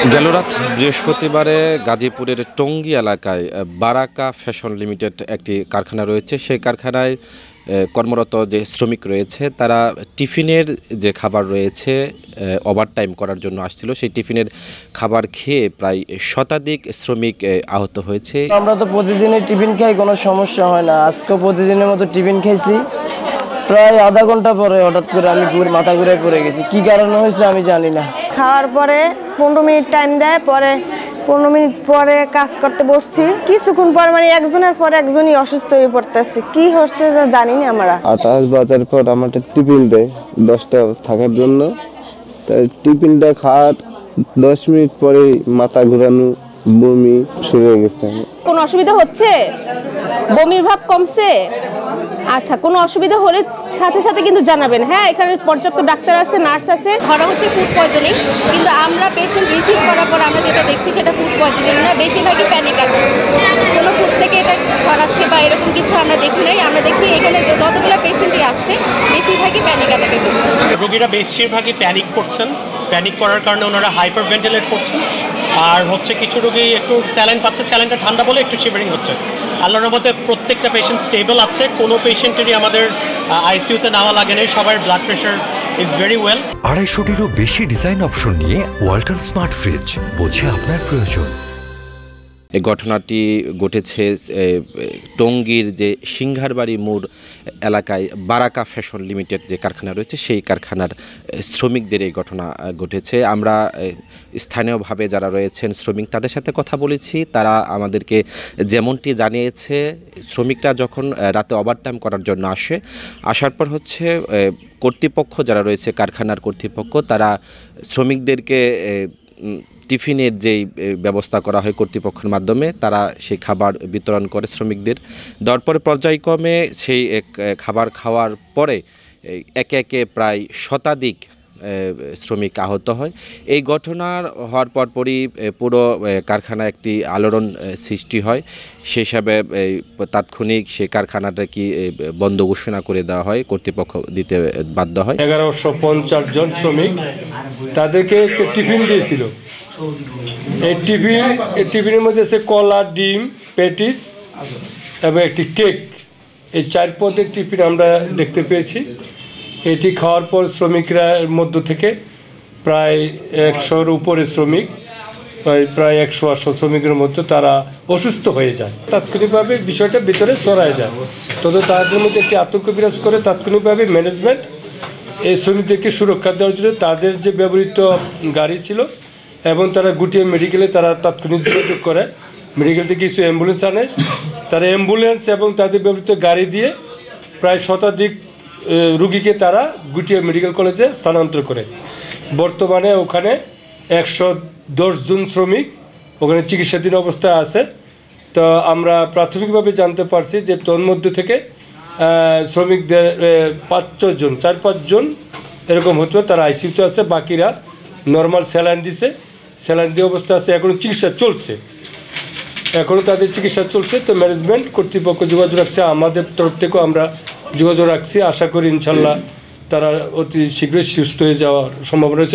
গেল রাত বৃহস্পতিবারে গাজীপুরের টঙ্গী এলাকায় বারাকা ফ্যাশন লিমিটেড একটি কারখানা রয়েছে। সেই কারখানায় কর্মরত যে শ্রমিক রয়েছে তারা টিফিনের যে খাবার রয়েছে ওভারটাইম করার জন্য আসছিল, সেই টিফিনের খাবার খেয়ে প্রায় শতাধিক শ্রমিক আহত হয়েছে। আমরা তো প্রতিদিনই টিফিন খাই, কোনো সমস্যা হয় না। আজকে প্রতিদিনের মতো টিফিন খাইছি, প্রায় আধা ঘন্টা পরে হঠাৎ করে আমি মাথা ঘুরে পড়ে গেছি। কি কারণে হয়েছে আমি জানি না। খাওয়ার পরে 15 মিনিট টাইম দেয়, পরে 15 মিনিট পরে কাজ করতে বসছি। কিছুক্ষণ পর মানে একজনের পর একজনই অসুস্থ হয়ে পড়তেছে। কি হচ্ছে জানি না আমরা। 28 বাজার পর আমাদের টিফিন দেয় 10টা থাকার জন্য। তাই টিফিনটা খাওয়ার 10 মিনিট পরে মাথা ঘোরানো, বমি শুরু হয়ে গেছে। কোনো অসুবিধা হচ্ছে? বমির ভাব কমছে? আচ্ছা, কোনো অসুবিধা হলে সাথে সাথে কিন্তু জানাবেন। হ্যাঁ, এখানে পর্যাপ্ত ডাক্তার আছে, নার্স আছে। ধরা হচ্ছে ফুড পয়জনিং, কিন্তু আমরা পেশেন্ট রিসিভ করার পর আমরা যেটা দেখছি সেটা ফুড পয়জনিং না, বেশিরভাগই প্যানিক অ্যাটাক। কোনো ফুড থেকে এটা ছড়াচ্ছে বা এরকম কিছু আমরা দেখি নাই। আমরা দেখছি এখানে যতগুলো পেশেন্টই আসছে বেশিরভাগই প্যানিক অ্যাটাকের পেশেন্ট। রোগীরা বেশিরভাগই প্যানিক করছেন, প্যানিক করার কারণে ওনারা হাইপার ভেন্টিলেট করছেন। আর হচ্ছে কিছু রোগী একটু স্যালাইন পাচ্ছে, স্যালাইনটা ঠান্ডা বলে একটু শিভারিং হচ্ছে। আল্লাহর রহমতে প্রত্যেকটা পেশেন্ট স্টেবল আছে, কোনো পেশেন্টেরই আমাদের আইসিইউতে নেওয়া লাগে নাই, সবার blood pressure is very well. 250-টিরও বেশি ডিজাইন অপশন নিয়ে ওয়ালটন স্মার্ট ফ্রিজ, বোঝে আপনার প্রয়োজন। এই ঘটনাটি ঘটেছে টঙ্গীর যে সিংহারবাড়ি মোড় এলাকায় বারাকা ফ্যাশন লিমিটেড যে কারখানা রয়েছে, সেই কারখানার শ্রমিকদের এই ঘটনা ঘটেছে। আমরা স্থানীয়ভাবে যারা রয়েছেন শ্রমিক, তাদের সাথে কথা বলেছি। তারা আমাদেরকে যেমনটি জানিয়েছে, শ্রমিকরা যখন রাতে ওভারটাইম করার জন্য আসার পর হচ্ছে কর্তৃপক্ষ যারা রয়েছে, কারখানার কর্তৃপক্ষ, তারা শ্রমিকদেরকে টিফিনের যেই ব্যবস্থা করা হয় কর্তৃপক্ষের মাধ্যমে, তারা সেই খাবার বিতরণ করে শ্রমিকদের। দেওয়ার পরে পর্যায়ক্রমে সেই খাবার খাওয়ার পরে একে একে প্রায় শতাধিক শ্রমিক আহত হয়। এই ঘটনার হওয়ার পরপরই পুরো কারখানায় একটি আলোড়ন সৃষ্টি হয়। সেই হিসাবে তাৎক্ষণিক সেই কারখানাটা বন্ধ ঘোষণা করে দেওয়া হয়, কর্তৃপক্ষ দিতে বাধ্য হয়। 1150 জন শ্রমিক, তাদেরকে একটা টিফিন দিয়েছিল। এই টিফিনের মধ্যে আছে কলা, ডিম, প্যাটিস এবং একটি কেক। এই 4 পদের টিফিন আমরা দেখতে পেয়েছি। এটি খাওয়ার পর শ্রমিকরা মধ্য থেকে প্রায় 100-র উপরে শ্রমিক, প্রায় 100 শ্রমিকের মধ্যে তারা অসুস্থ হয়ে যায়। তাৎক্ষণিকভাবে বিষয়টা ভিতরে ছড়ায় যায়। তবে তাদের মধ্যে একটি আতঙ্ক বিরাজ করে। তাৎক্ষণিকভাবে ম্যানেজমেন্ট এই শ্রমিকদেরকে সুরক্ষা দেওয়ার জন্য তাদের যে ব্যবহৃত গাড়ি ছিল এবং তারা গুটিয়ে মেডিকেলে তারা তাৎক্ষণিক যোগাযোগ করে। মেডিকেল থেকে কিছু অ্যাম্বুলেন্স আনে। তারা অ্যাম্বুলেন্স এবং তাদের ব্যবহৃত গাড়ি দিয়ে প্রায় শতাধিক রুগীকে তারা গুটিয়ে মেডিকেল কলেজে স্থানান্তর করে। বর্তমানে ওখানে 110 জন শ্রমিক ওখানে চিকিৎসাধীন অবস্থায় আছে। তো আমরা প্রাথমিকভাবে জানতে পারছি যে তন্মধ্যে থেকে শ্রমিকদের 4-5 জন এরকম হতো, তারা আইসিইউতে আছে। বাকিরা নর্মাল স্যালাইন দিছে, স্যালাইন দিয়ে অবস্থা আছে, এখনও চিকিৎসা চলছে, এখনও তাদের চিকিৎসা চলছে। তো ম্যানেজমেন্ট কর্তৃপক্ষ যোগাযোগ রাখছে, আমাদের তরফ থেকেও আমরা যোগাযোগ রাখছি। আশা করি ইনশাল্লাহ তারা অতি শীঘ্রই সুস্থ হয়ে যাওয়ার সম্ভাবনা রয়েছে।